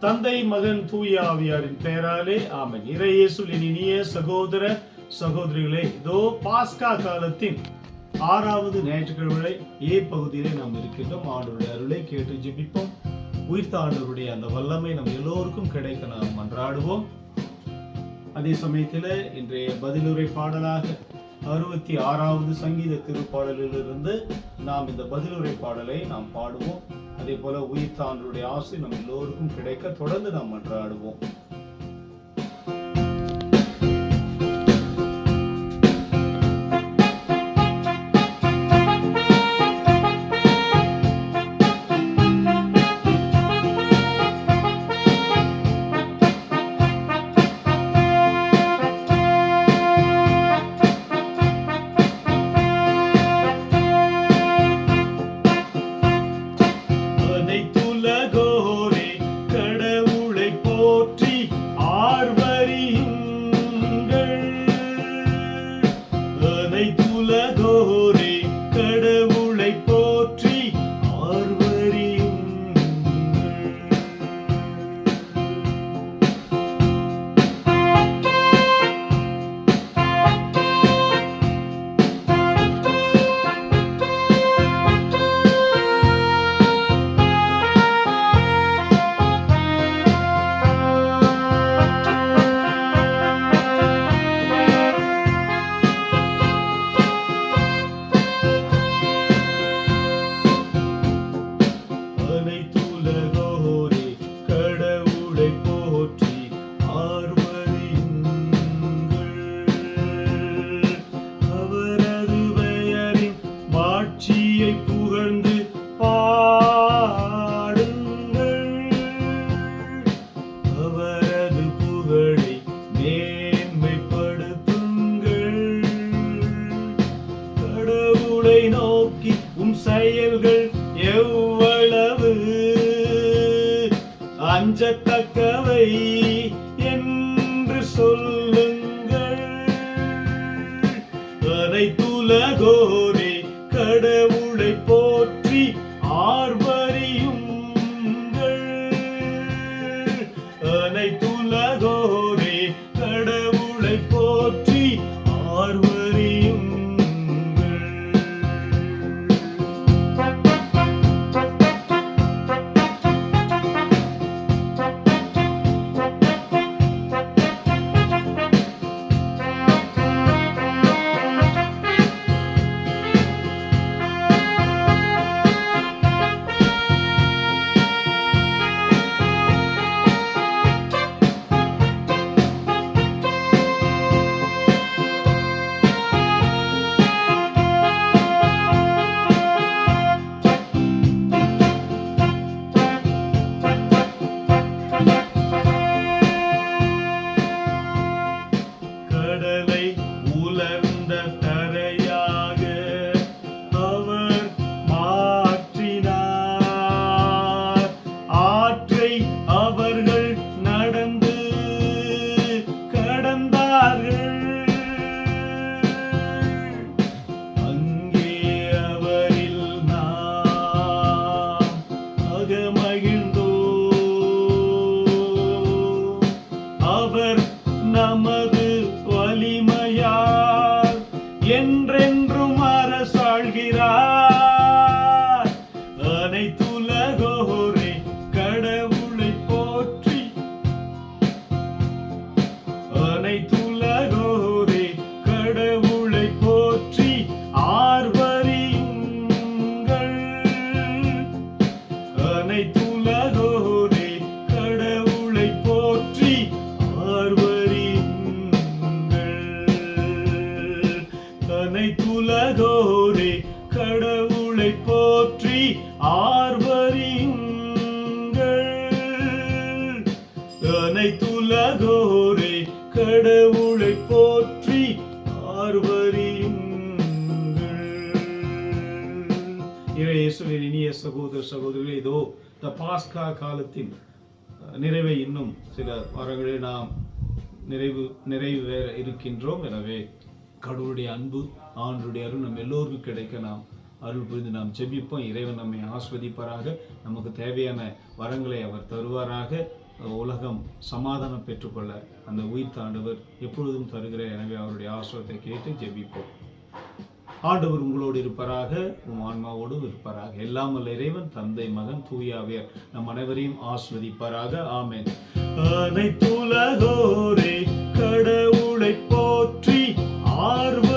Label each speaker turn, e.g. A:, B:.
A: தந்தை, மகன், தூய ஆவியாரின் பெயராலே ஆமென். இறையேசுவின் இனிய சகோதர சகோதரிகளே, இதோ பாஸ்கா காலத்தின் 6வது ஞாயிற்றுக்கிழமை பகுதியிலே நாம் இருக்கின்றோம். ஆண்டவருடைய அருளை கேட்டு ஜெபிப்போம். உயிர்த்த ஆண்டவருடைய அந்த வல்லமை நம் எல்லோருக்கும் கிடைக்க நாம் மன்றாடுவோம். அதே சமயத்தில் இன்றைய பதிலுரை பாடலாக 66வது சங்கீத திருப்பாடலிலிருந்து நாம் இந்த பதிலுரை பாடலை நாம் பாடுவோம். அதே போல உயிர்த்த ஆண்டவருடைய ஆசை நம் எல்லோருக்கும் கிடைக்க தொடர்ந்து நாம் மன்றாடுவோம். நோக்கி செயல்கள் எவ்வளவு அஞ்சத்தக்கவை என்று சொல்லுங்கள். அனைத்துலகோரே கடவுளை போற்றி ஆர்ப்பரியுங்கள். அனைத்துலகோரே கடவுளை போற்றி ஆர்ப்பரியுங்கள். நமது வலிமையால் என்றென்றும் அரசாள்கிறார். அனைத்துலகோரே கடவுளை போற்றி. அனைத்துலகோரே கடவுளை போற்றி ஆர்ப்பரியுங்கள். அனைத்துலகோரே கடவுளை போற்றி அனைத்துலகோரே கடவுளை போற்றி ஆர்ப்பரியுங்கள். அனைத்துலகோரே கடவுளை போற்றி ஆர்ப்பரியுங்கள். இறையேசுவின் இனிய சகோதர சகோதரிகளே, இதோ இந்த பாஸ்கா காலத்தின் நிறைவை இன்னும் சில வாரங்களில் நாம் நிறைவேற இருக்கின்றோம். எனவே கடவுளுடைய அன்பு, ஆண்டவருடைய அருள் நம் எல்லோருக்கும் கிடைக்க நாம் அருள் புரிந்து நாம் ஜெபிப்போம். இறைவன் நம்மை ஆஸ்வதிப்பாராக. நமக்கு தேவையான வரங்களை அவர் தருவாராக. உலகம் சமாதானம் பெற்றுக்கொள்ள அந்த உயிர் ஆண்டவர் எப்பொழுதும் தருகிறார். எனவே அவருடைய ஆசீர்வாதத்தை கேட்டு ஜெபிப்போம். ஆண்டவர் உங்களோடு இருப்பாராக, உம் ஆன்மாவோடு இருப்பாராக. எல்லாம் வல்ல இறைவன் தந்தை, மகன், தூய ஆவியார் நம் அனைவரையும் ஆஸ்வதிப்பாராக. ஆமென். அனைத்துலகோரே கடவுளை போற்றி ஆர்வ